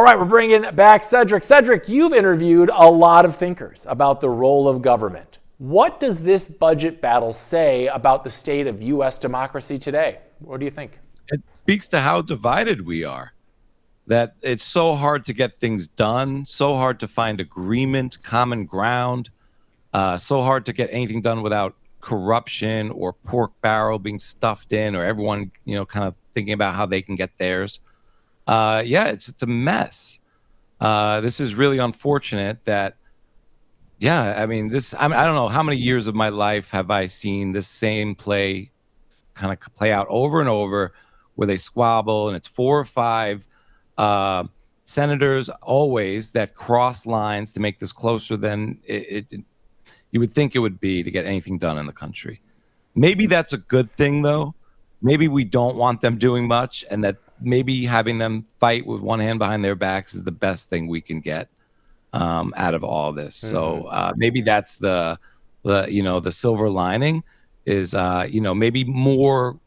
All right, we're bringing back Cedric. Cedric, you've interviewed a lot of thinkers about the role of government. What does this budget battle say about the state of U.S. democracy today? What do you think? It speaks to how divided we are, that it's so hard to get things done, so hard to find agreement, common ground, so hard to get anything done without corruption or pork barrel being stuffed in, or everyone, kind of thinking about how they can get theirs. It's a mess. This is really unfortunate that, I don't know how many years of my life have I seen this same play kind of play out over and over, where they squabble and it's 4 or 5 senators always that cross lines to make this closer than you would think it would be to get anything done in the country. Maybe that's a good thing, though. Maybe we don't want them doing much, and that maybe having them fight with one hand behind their backs is the best thing we can get out of all this. Mm-hmm. So maybe that's the silver lining is, maybe more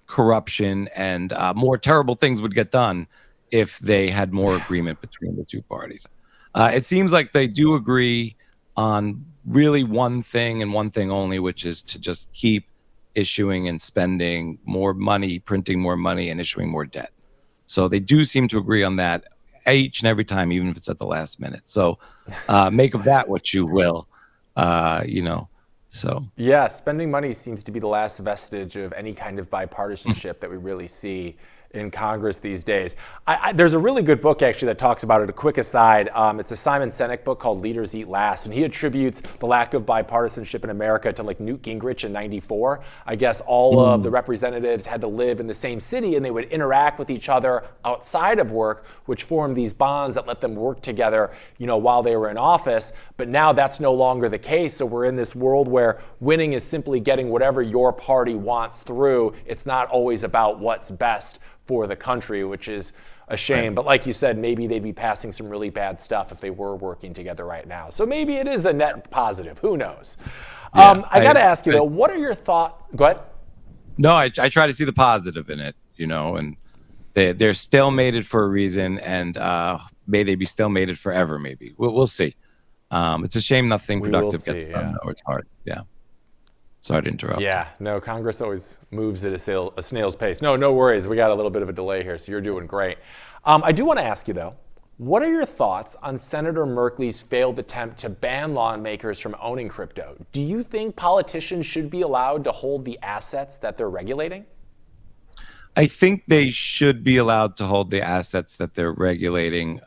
corruption and more terrible things would get done if they had more agreement between the two parties. It seems like they do agree on really one thing and one thing only, which is to just keep issuing and spending more money, printing more money, and issuing more debt. So they do seem to agree on that each and every time, even if it's at the last minute. So make of that what you will, So yeah, spending money seems to be the last vestige of any kind of bipartisanship that we really see in Congress these days. There's a really good book actually that talks about it. A quick aside, it's a Simon Sinek book called Leaders Eat Last, and he attributes the lack of bipartisanship in America to like Newt Gingrich in '94. I guess all of the representatives had to live in the same city, and they would interact with each other outside of work, which formed these bonds that let them work together, while they were in office. But now that's no longer the case. So we're in this world where winning is simply getting whatever your party wants through. It's not always about what's best for the country, which is a shame. Right. But like you said, maybe they'd be passing some really bad stuff if they were working together right now. So maybe it is a net positive. Who knows? Yeah, I got to ask you, though, what are your thoughts? Go ahead. No, I try to see the positive in it, and they're stalemated for a reason, and may they be stalemated forever, maybe. We'll see. It's a shame nothing productive gets done, though. It's hard. Yeah. Sorry to interrupt. Yeah, no, Congress always moves at a snail's pace. No worries. We got a little bit of a delay here, so you're doing great. I do want to ask you, though, what are your thoughts on Senator Merkley's failed attempt to ban lawmakers from owning crypto? Do you think politicians should be allowed to hold the assets that they're regulating? I think they should be allowed to hold the assets that they're regulating.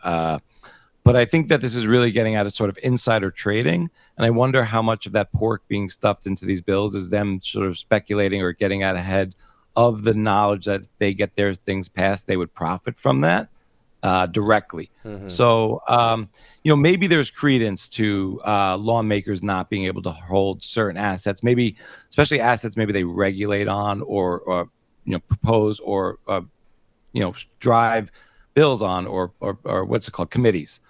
But I think that this is really getting at a sort of insider trading. And I wonder how much of that pork being stuffed into these bills is them sort of speculating or getting out ahead of the knowledge that if they get their things passed, they would profit from that directly. Mm-hmm. So, maybe there's credence to lawmakers not being able to hold certain assets, maybe especially assets maybe they regulate on or propose or, drive bills on or what's it called, committees.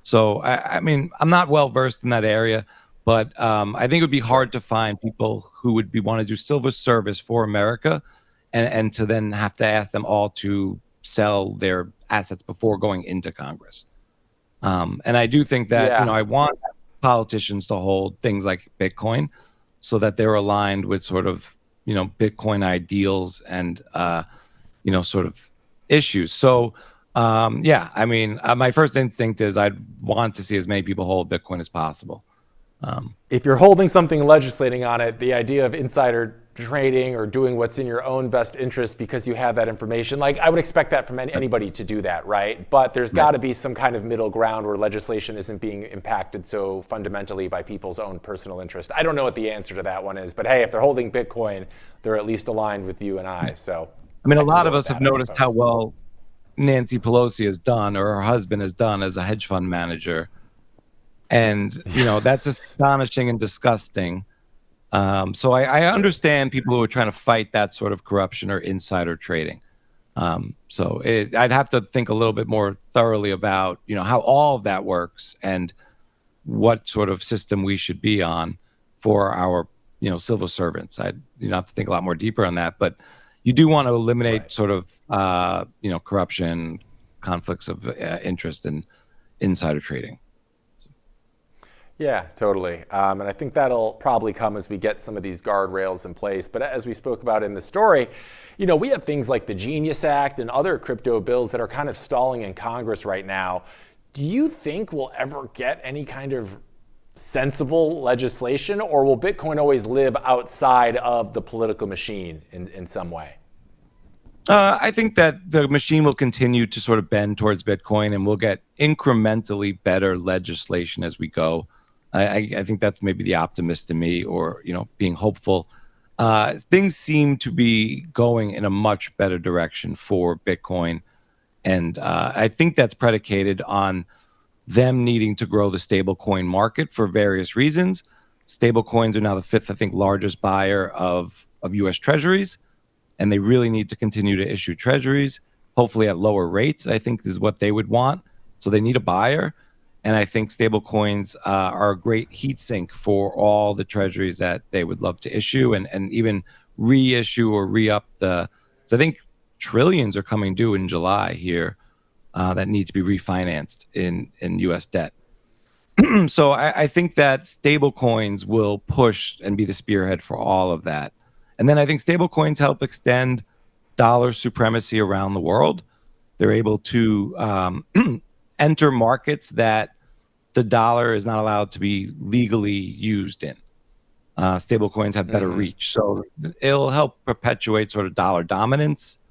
So, I'm not well versed in that area, but I think it would be hard to find people who would want to do civil service for America and to then have to ask them all to sell their assets before going into Congress. And I do think that, I want politicians to hold things like Bitcoin so that they're aligned with sort of, Bitcoin ideals and, sort of issues. So, my first instinct is I'd want to see as many people hold Bitcoin as possible. If you're holding something and legislating on it, the idea of insider trading or doing what's in your own best interest because you have that information, like I would expect that from anybody to do that, right? But there's got to be some kind of middle ground where legislation isn't being impacted so fundamentally by people's own personal interest. I don't know what the answer to that one is, but hey, if they're holding Bitcoin, they're at least aligned with you and I. So, a lot of us have noticed how well Nancy Pelosi has done, or her husband has done, as a hedge fund manager, and that's astonishing and disgusting. So I understand people who are trying to fight that sort of corruption or insider trading. I'd have to think a little bit more thoroughly about how all of that works and what sort of system we should be on for our civil servants. I'd have to think a lot more deeper on that, but you do want to eliminate sort of corruption, conflicts of interest and insider trading. Yeah, totally. And I think that'll probably come as we get some of these guardrails in place. But as we spoke about in the story, we have things like the Genius Act and other crypto bills that are kind of stalling in Congress right now. Do you think we'll ever get any kind of sensible legislation, or will Bitcoin always live outside of the political machine in some way? I think that the machine will continue to sort of bend towards Bitcoin, and we'll get incrementally better legislation as we go. I think that's maybe the optimist in me, or being hopeful. Things seem to be going in a much better direction for Bitcoin, and I think that's predicated on them needing to grow the stablecoin market for various reasons. Stablecoins are now the fifth, I think, largest buyer of U.S. treasuries, and they really need to continue to issue treasuries, hopefully at lower rates, I think is what they would want. So they need a buyer. And I think stablecoins are a great heat sink for all the treasuries that they would love to issue, and even reissue or re-up so I think trillions are coming due in July here that need to be refinanced in U.S. debt. So I think that stablecoins will push and be the spearhead for all of that. And then I think stablecoins help extend dollar supremacy around the world. They're able to enter markets that the dollar is not allowed to be legally used in. Stablecoins have better reach. So it'll help perpetuate sort of dollar dominance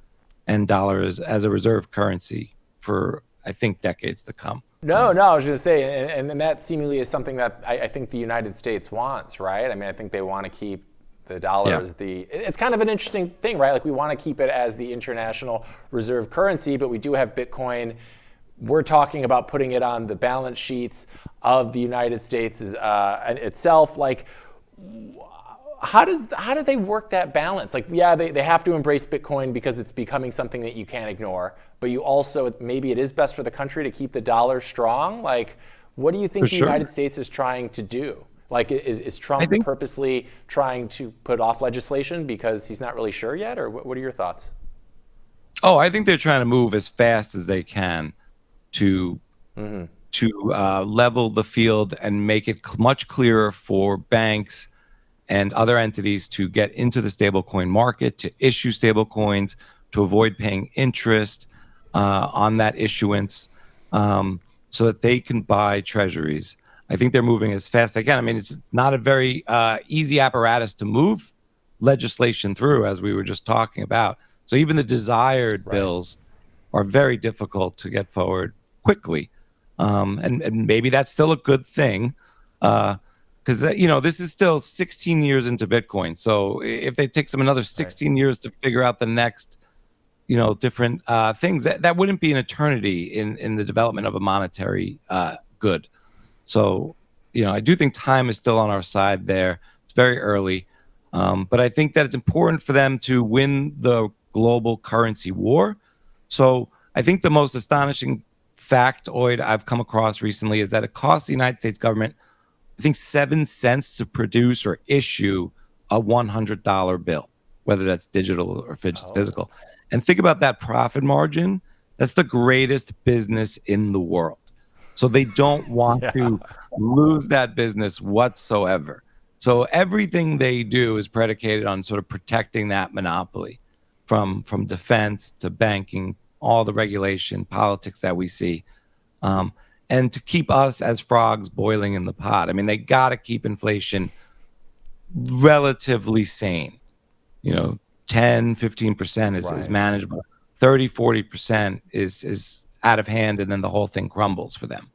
and dollars as a reserve currency for, I think, decades to come. No, I was going to say, and that seemingly is something that I think the United States wants, right? I mean, I think they want to keep the dollar as it's kind of an interesting thing, right? Like, we want to keep it as the international reserve currency, but we do have Bitcoin. We're talking about putting it on the balance sheets of the United States itself. Like, how do they work that balance? Like, yeah, they have to embrace Bitcoin because it's becoming something that you can't ignore, but you also, maybe it is best for the country to keep the dollar strong. Like, what do you think the United States is trying to do? Like, is Trump purposely trying to put off legislation because he's not really sure yet? Or what are your thoughts? Oh, I think they're trying to move as fast as they can to level the field and make it much clearer for banks and other entities to get into the stablecoin market, to issue stablecoins, to avoid paying interest on that issuance, so that they can buy treasuries. I think they're moving as fast as they can. I mean, it's not a very easy apparatus to move legislation through, as we were just talking about. So even the desired bills are very difficult to get forward quickly. And maybe that's still a good thing, because this is still 16 years into Bitcoin. So if it takes them another 16 years to figure out the next different things, that wouldn't be an eternity in the development of a monetary good. So I do think time is still on our side there. It's very early, but I think that it's important for them to win the global currency war. So I think the most astonishing factoid I've come across recently is that it costs the United States government, I think, 7 cents to produce or issue a $100 bill, whether that's digital or physical. And think about that profit margin. That's the greatest business in the world. So they don't want to lose that business whatsoever. So everything they do is predicated on sort of protecting that monopoly, from defense to banking, all the regulation, politics that we see, and to keep us as frogs boiling in the pot. I mean, they got to keep inflation relatively sane. 10, 15% is manageable. 30, 40% is out of hand, and then the whole thing crumbles for them.